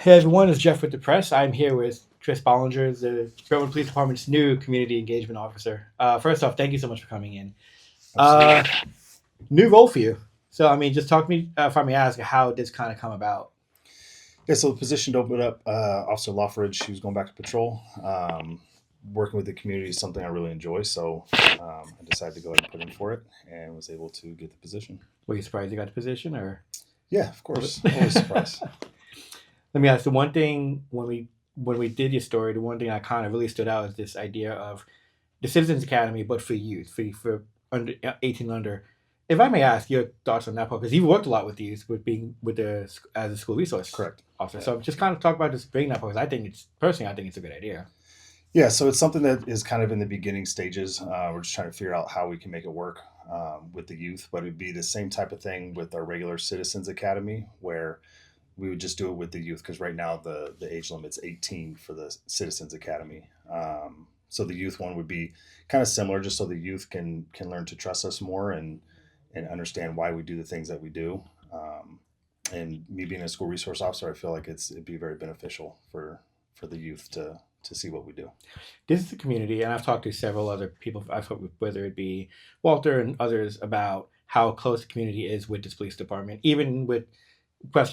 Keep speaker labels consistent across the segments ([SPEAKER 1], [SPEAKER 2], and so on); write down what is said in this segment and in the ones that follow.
[SPEAKER 1] Hey everyone, it's Jeff with the press. I'm here with Chris Bollinger, the Brentwood Police Department's new community engagement officer. First off, thank you so much for coming in.
[SPEAKER 2] Absolutely.
[SPEAKER 1] New role for you. So, just talk to me, if I may ask, how did this kind of come about?
[SPEAKER 2] Yeah, so the position opened up. Officer Loffridge, she was going back to patrol. Working with the community is something I really enjoy, so I decided to go ahead and put in for it and was able to get the position.
[SPEAKER 1] Were you surprised you got the position, or
[SPEAKER 2] Yeah, of
[SPEAKER 1] was
[SPEAKER 2] course. Always
[SPEAKER 1] it?
[SPEAKER 2] surprised.
[SPEAKER 1] Let me ask the one thing when we did your story, the one thing that kind of really stood out is this idea of the Citizens Academy, but for youth, for under 18 under. If I may ask your thoughts on that part, because you've worked a lot with youth, with being with the as a school resource
[SPEAKER 2] Correct.
[SPEAKER 1] officer.
[SPEAKER 2] Yeah.
[SPEAKER 1] So just kind of talk about this bringing that part, because I think it's a good idea.
[SPEAKER 2] Yeah, so it's something that is kind of in the beginning stages. We're just trying to figure out how we can make it work with the youth, but it'd be the same type of thing with our regular Citizens Academy, where we would just do it with the youth because right now the age limit's 18 for the Citizens Academy. So the youth one would be kind of similar, just so the youth can learn to trust us more and understand why we do the things that we do. And me being a school resource officer, I feel like it'd be very beneficial for the youth to see what we do.
[SPEAKER 1] This is the community, and I've talked to several other people I've talked with, whether it be Walter and others, about how close the community is with this police department. Even with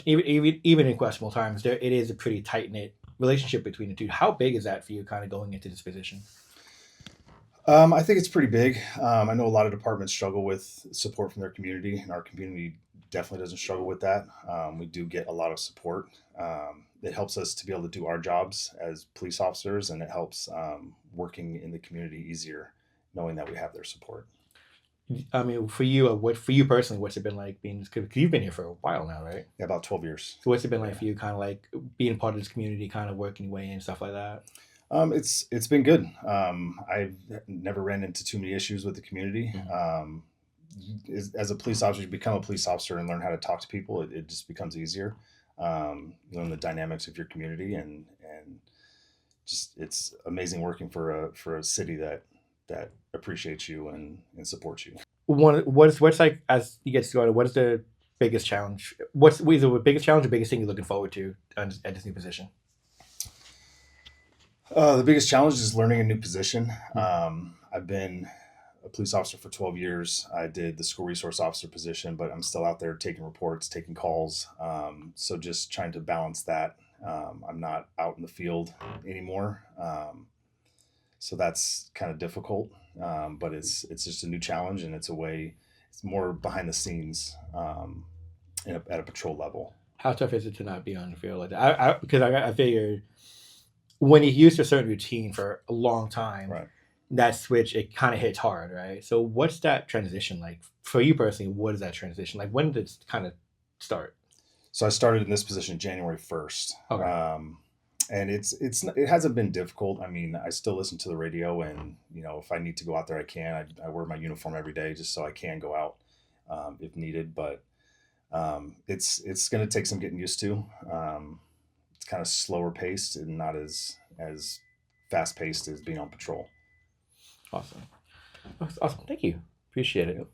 [SPEAKER 1] even in questionable times, there it is a pretty tight knit relationship between the two. How big is that for you, kind of going into this position?
[SPEAKER 2] I think it's pretty big. I know a lot of departments struggle with support from their community, and our community definitely doesn't struggle with that. We do get a lot of support. It helps us to be able to do our jobs as police officers, and it helps working in the community easier, knowing that we have their support.
[SPEAKER 1] For you, what for you personally, what's it been like being? Because you've been here for a while now, right?
[SPEAKER 2] Yeah, about 12 years.
[SPEAKER 1] So what's it been like
[SPEAKER 2] Yeah.
[SPEAKER 1] for you, kind of like being part of this community, kind of working your way and stuff like that?
[SPEAKER 2] It's been good. I've never ran into too many issues with the community.
[SPEAKER 1] Mhm.
[SPEAKER 2] As a police officer, you become a police officer and learn how to talk to people. It just becomes easier. You learn the dynamics of your community, and just it's amazing working for a city that appreciates you and supports you.
[SPEAKER 1] What's like as you get started? What is the biggest challenge? What's either the biggest challenge or biggest thing you're looking forward to at this new position?
[SPEAKER 2] The biggest challenge is learning a new position.
[SPEAKER 1] Mhm.
[SPEAKER 2] I've been a police officer for 12 years. I did the school resource officer position, but I'm still out there taking reports, taking calls. So just trying to balance that. I'm not out in the field anymore. So that's kind of difficult. But it's just a new challenge, and it's more behind the scenes at a patrol level.
[SPEAKER 1] How tough is it to not be on the field like that? Because I figure when you're used to a certain routine for a long time,
[SPEAKER 2] Right.
[SPEAKER 1] that switch it kind of hits hard, right? So what's that transition like for you personally? What is that transition like? When did it kind of start?
[SPEAKER 2] So I started in this position January 1st.
[SPEAKER 1] Okay.
[SPEAKER 2] And it hasn't been difficult. I mean, I still listen to the radio, and if I need to go out there, I can. I wear my uniform every day just so I can go out if needed. But it's going to take some getting used to. It's kind of slower paced and not as fast paced as being on patrol.
[SPEAKER 1] Awesome. Awesome. Thank you. Appreciate it.
[SPEAKER 2] Yep.